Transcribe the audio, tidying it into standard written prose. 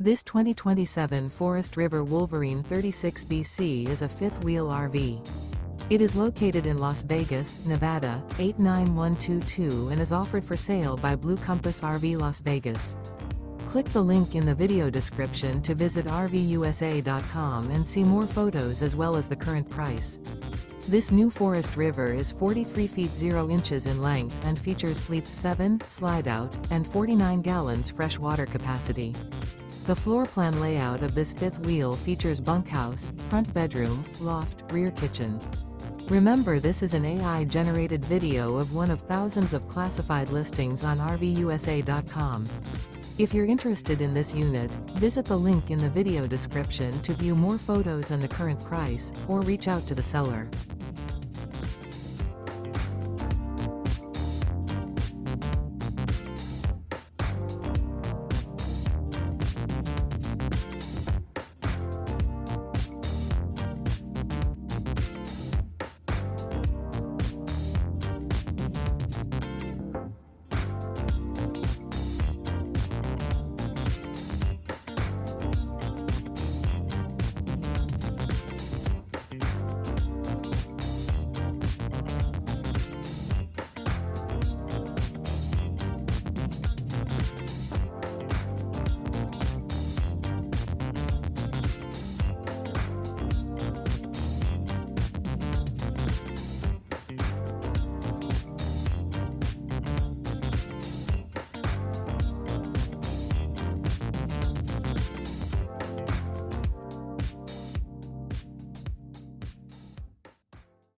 This 2027 Forest River Wolverine 36BC is a fifth-wheel RV. It is located in Las Vegas, Nevada, 89122 and is offered for sale by Blue Compass RV Las Vegas. Click the link in the video description to visit RVUSA.com and see more photos as well as the current price. This new Forest River is 43 feet 0 inches in length and features sleeps 7, slide-out, and 49 gallons fresh water capacity. The floor plan layout of this fifth wheel features bunkhouse, front bedroom, loft, rear kitchen. Remember, this is an AI-generated video of one of thousands of classified listings on RVUSA.com. If you're interested in this unit, visit the link in the video description to view more photos and the current price, or reach out to the seller.